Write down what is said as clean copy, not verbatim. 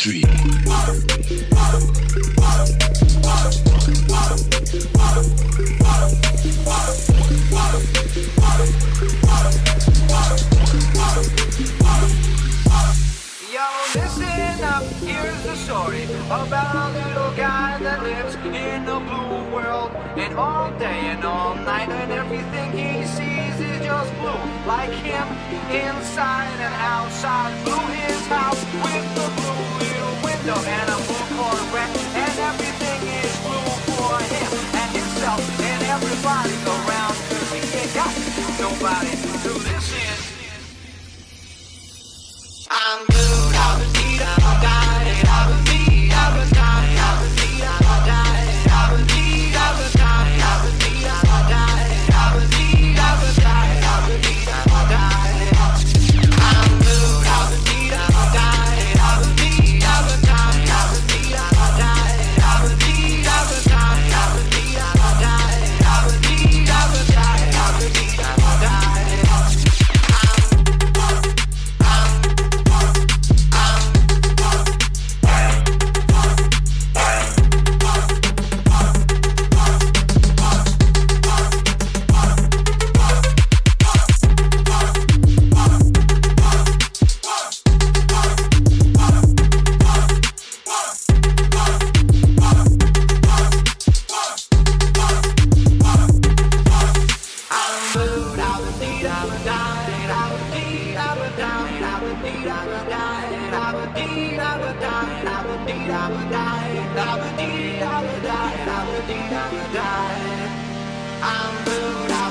street. Yo, listen up, here's the story about a little guy that lives in a blue world. And all day and all night and everything he sees is just blue. Like him, inside and outside. Blue his house with the blue little window and a blue Corvette. And everything is blue for him and himself and everybody around. 'Cause he ain't got nobody to listen. I'm blue, I would need, I would die, I would need, I would die, I would need, I would die, I would need, I would die, I would need, I would die, I would need, I would die, I would need, I would die. I'm blue, I would need, I would die, I would need, I would die, I would need, I would die, I would need, I would die, I would need, I would die, I would need, I would die, I would need, I would die. I'm blue.